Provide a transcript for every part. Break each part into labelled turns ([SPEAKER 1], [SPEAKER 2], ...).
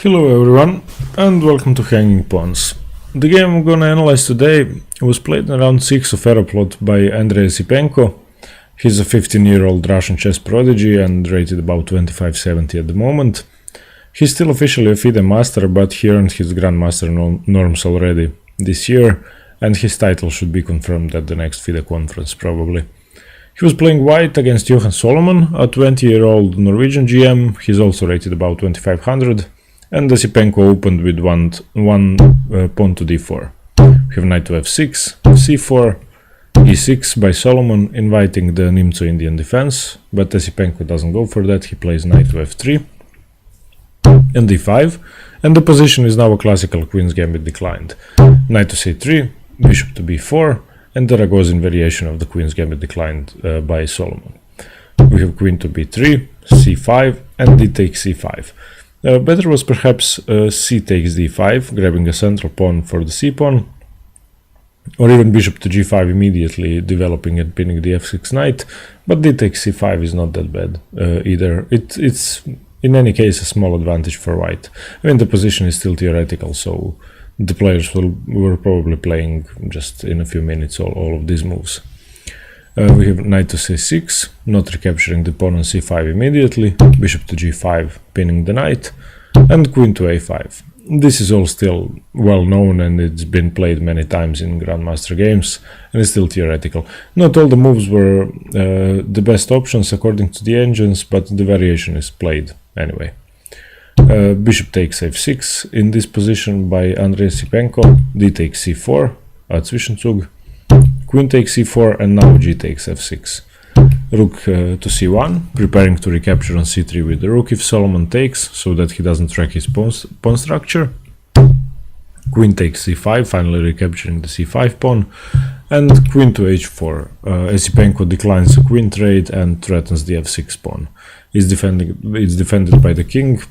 [SPEAKER 1] Hello everyone and welcome to Hanging Pawns. The game I'm gonna analyze today was played in round 6 of Aeroflot by Andrey Esipenko. He's a 15-year-old Russian chess prodigy and rated about 2570 at the moment. He's still officially a FIDE master, but he earned his Grandmaster norms already this year, and his title should be confirmed at the next FIDE conference probably. He was playing white against Johan Solomon, a 20-year-old Norwegian GM. He's also rated about 2500. And Esipenko opened with one pawn to d4. We have knight to f6, c4, e6 by Solomon, inviting the Nimzo-Indian defense, but Esipenko doesn't go for that. He plays knight to f3 and d5, and the position is now a classical Queen's Gambit Declined. Knight to c3, bishop to b4, and the Ragozin Variation of the Queen's Gambit Declined by Solomon. We have queen to b3, c5, and d takes c5. Better was perhaps c takes d5, grabbing a central pawn for the c-pawn, or even bishop to g5 immediately, developing and pinning the f6 knight, but d takes c5 is not that bad either. It's in any case a small advantage for white. I mean, the position is still theoretical, so the players were probably playing just in a few minutes all of these moves. We have knight to c6, not recapturing the pawn on c5 immediately, bishop to g5, pinning the knight, and queen to a5. This is all still well known and it's been played many times in Grandmaster games, and it's still theoretical. Not all the moves were the best options according to the engines, but the variation is played anyway. Bishop takes f6 in this position by Andrey Esipenko, d takes c4 at Zwischenzug, queen takes c4, and now g takes f6. Rook to c1, preparing to recapture on c3 with the rook if Solomon takes, so that he doesn't wreck his pawn structure. Queen takes c5, finally recapturing the c5 pawn, and queen to h4. Esipenko declines a queen trade and threatens the f6 pawn. It's defended by the king.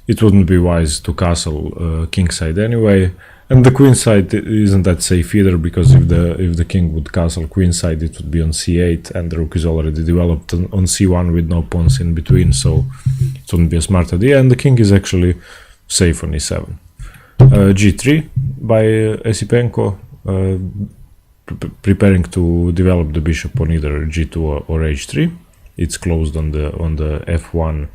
[SPEAKER 1] It wouldn't be wise to castle kingside anyway. And the queen side isn't that safe either, because if the king would castle queenside, it would be on c8, and the rook is already developed on c1 with no pawns in between, so it wouldn't be a smart idea, and the king is actually safe on e7. g3 by Esipenko, preparing to develop the bishop on either g2 or h3. It's closed on the f1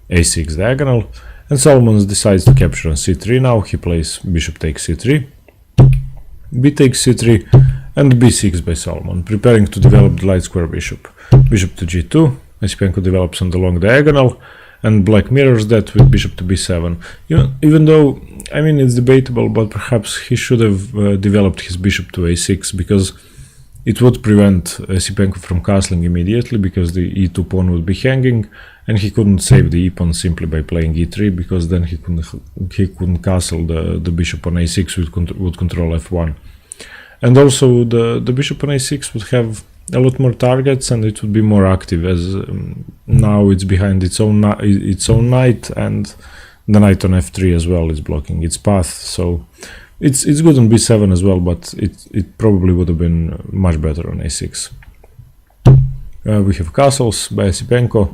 [SPEAKER 1] a6 diagonal. And Solomon decides to capture on c3 now. He plays bishop takes c3, b takes c3, and b6 by Solomon, preparing to develop the light square bishop. Bishop to g2, Esipenko develops on the long diagonal, and black mirrors that with bishop to b7. Even though, I mean, it's debatable, but perhaps he should have developed his bishop to a6, because it would prevent Esipenko from castling immediately, because the e2 pawn would be hanging, and he couldn't save the e-pawn simply by playing e3, because then he couldn't castle the bishop on a6, would control f1. And also the bishop on a6 would have a lot more targets, and it would be more active, as now it's behind its own knight, and the knight on f3 as well is blocking its path. So it's good on b7 as well, but it probably would have been much better on a6. We have castles by Esipenko.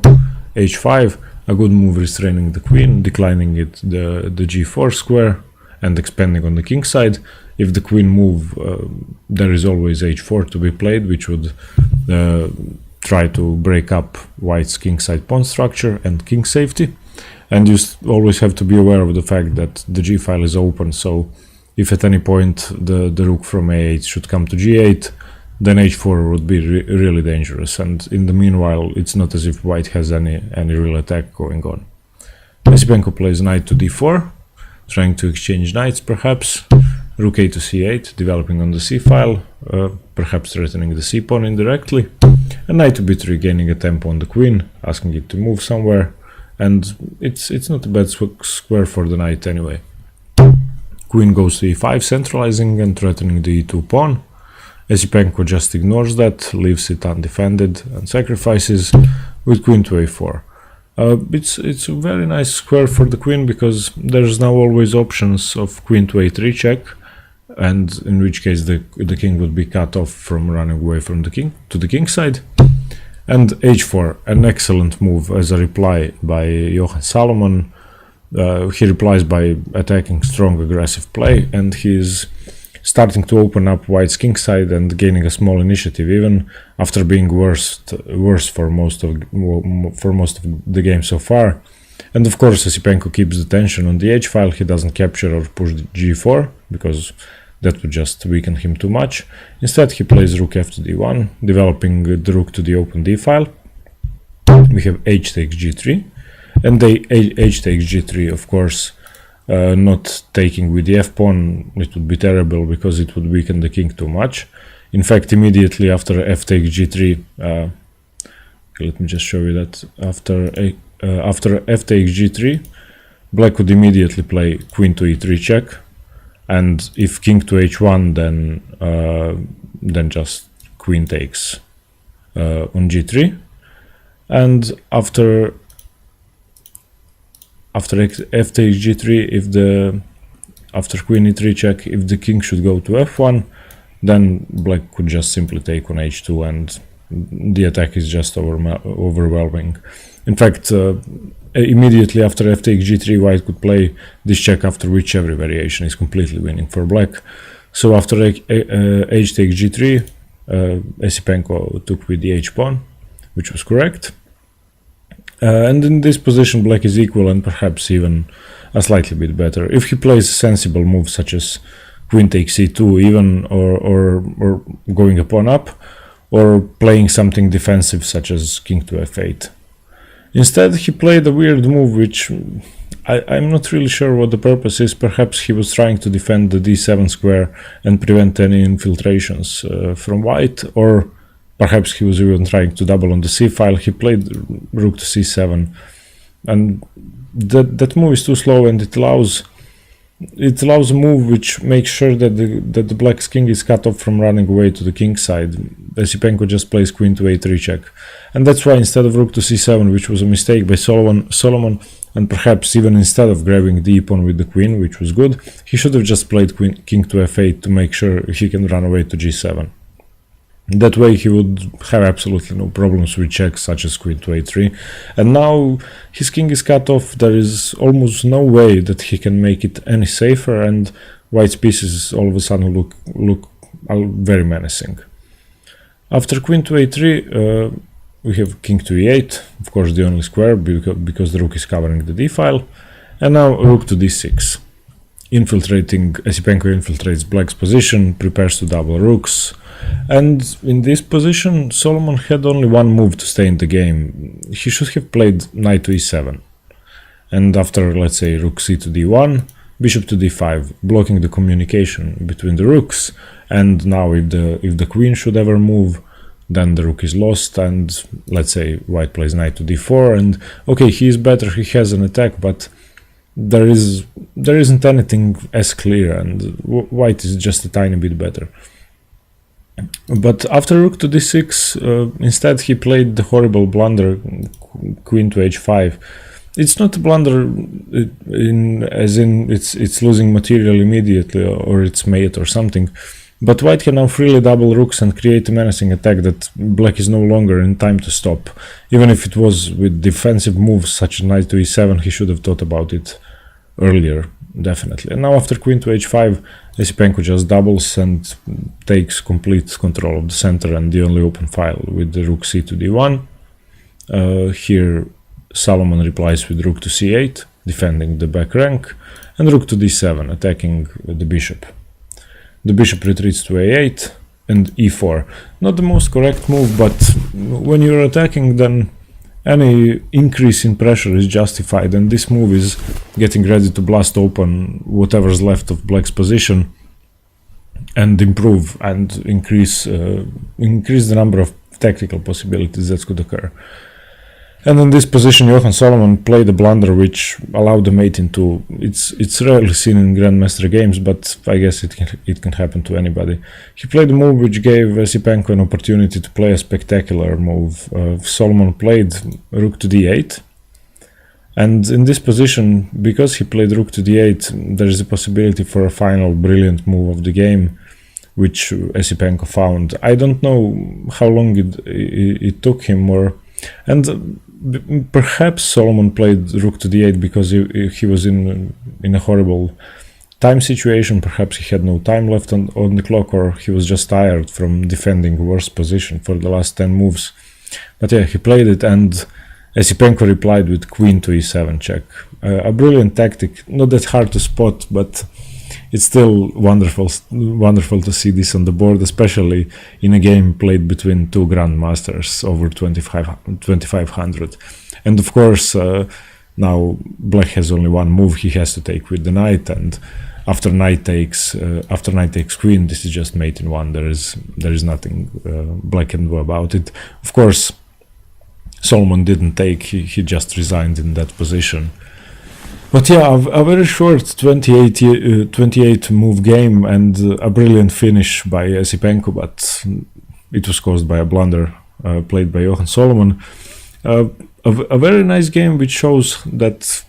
[SPEAKER 1] h5, a good move restraining the queen, declining the g4 square and expanding on the king side. If the queen move, there is always h4 to be played, which would try to break up white's kingside pawn structure and king safety. And you always have to be aware of the fact that the g file is open, so if at any point the rook from a8 should come to g8, then h4 would be really dangerous, and in the meanwhile it's not as if white has any real attack going on. Esipenko plays knight to d4, trying to exchange knights perhaps. Rook a to c8, developing on the c file, perhaps threatening the c pawn indirectly, and knight to b3, gaining a tempo on the queen, asking it to move somewhere, and it's not a bad square for the knight anyway. Queen goes to e5, centralizing and threatening the e2 pawn. Esipenko just ignores that, leaves it undefended, and sacrifices with queen to a4. It's a very nice square for the queen, because there's now always options of queen to a3 check, and in which case the king would be cut off from running away from the king to the king side. And h4, an excellent move as a reply by Johan Solomon, He replies by attacking strong aggressive play, and he's starting to open up white's kingside and gaining a small initiative, even after being worse for most of the game so far. And of course, Esipenko keeps the tension on the h-file. He doesn't capture or push the g4 because that would just weaken him too much. Instead, he plays rook f to d1, developing the rook to the open d-file. We have h takes g3, and h takes g3, of course, not taking with the f-pawn. It would be terrible because it would weaken the king too much. In fact, immediately after f takes g3, let me just show you that after f takes g3, black would immediately play queen to e3 check, and if king to h1, then just queen takes on g3, and after f takes g3, after queen e3 check, if the king should go to f1, then black could just simply take on h2, and the attack is just overwhelming. In fact, immediately after f takes g3, white could play this check, after which every variation is completely winning for black. So after h takes g3, Esipenko took with the h-pawn, which was correct. And in this position, black is equal and perhaps even a slightly bit better. If he plays a sensible move such as queen takes c2 even, or going a pawn up, or playing something defensive such as king to f8. Instead, he played a weird move which I'm not really sure what the purpose is. Perhaps he was trying to defend the d7 square and prevent any infiltrations from white, or perhaps he was even trying to double on the c-file. He played rook to c7, and that move is too slow, and it allows a move which makes sure that the black's king is cut off from running away to the king side. Esipenko just plays queen to a3 check, and that's why instead of rook to c7, which was a mistake by Solomon, and perhaps even instead of grabbing the e-pawn with the queen, which was good, he should have just played king to f8 to make sure he can run away to g7. That way he would have absolutely no problems with checks such as queen to a3, and now his king is cut off. There is almost no way that he can make it any safer, and white's pieces all of a sudden look very menacing. After queen to a3, we have king to e8, of course the only square because the rook is covering the d-file, and now rook to d6. Esipenko infiltrates black's position, prepares to double rooks, and in this position Solomon had only one move to stay in the game. He should have played knight to e7, and after, let's say, rook c to d1, bishop to d5, blocking the communication between the rooks. And now if the queen should ever move, then the rook is lost, and let's say white plays knight to d4, and okay, he is better, he has an attack, but there isn't anything as clear, and white is just a tiny bit better. But after rook to d6, instead he played the horrible blunder queen to h5. It's not a blunder as in it's losing material immediately, or it's mate or something, but white can now freely double rooks and create a menacing attack that black is no longer in time to stop. Even if it was with defensive moves such as knight to e7, he should have thought about it earlier, definitely. And now after queen to h5, Esipenko just doubles and takes complete control of the center and the only open file with the rook c to d1. Here Solomon replies with rook to c8, defending the back rank, and rook to d7, attacking the bishop. The bishop retreats to a8 and e4. Not the most correct move, but when you're attacking, then any increase in pressure is justified, and this move is getting ready to blast open whatever's left of black's position and improve and increase the number of tactical possibilities that could occur. And in this position, Johan Solomon played a blunder which allowed the mate into. It's rarely seen in Grandmaster games, but I guess it can happen to anybody. He played a move which gave Esipenko an opportunity to play a spectacular move. Solomon played rook to d8, and in this position, because he played rook to d8, there is a possibility for a final brilliant move of the game, which Esipenko found. I don't know how long it took him, and perhaps Solomon played rook to d8 because he was in a horrible time situation. Perhaps he had no time left on the clock, or he was just tired from defending worse position for the last 10 moves. But yeah, he played it, and Esipenko replied with queen to e7 check. A brilliant tactic, not that hard to spot, but it's still wonderful to see this on the board, especially in a game played between two grandmasters over 2500. And of course, now Black has only one move he has to take with the knight, and after knight takes queen, this is just mate in one. There is nothing Black can do about it. Of course, Solomon didn't take; he just resigned in that position. But yeah, a very short 28 move game and a brilliant finish by Esipenko, but it was caused by a blunder played by Johan Solomon. A very nice game, which shows that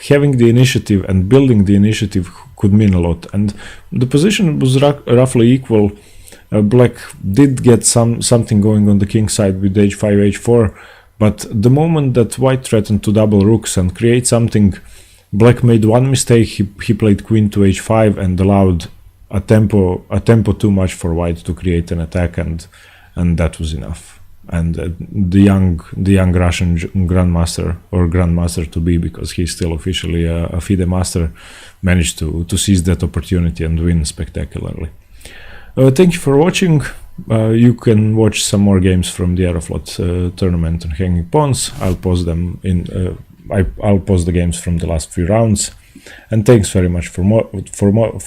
[SPEAKER 1] having the initiative and building the initiative could mean a lot. And the position was roughly equal. Black did get something going on the king side with h5, h4. But the moment that White threatened to double rooks and create something, Black made one mistake. He played queen to h5 and allowed a tempo too much for White to create an attack, and that was enough. And the young Russian grandmaster, or grandmaster to be, because he's still officially a FIDE master, managed to seize that opportunity and win spectacularly. Thank you for watching. You can watch some more games from the Aeroflot tournament on Hanging Pawns. I'll post them in. I'll post the games from the last few rounds. And thanks very much for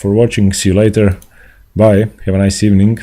[SPEAKER 1] watching. See you later. Bye. Have a nice evening.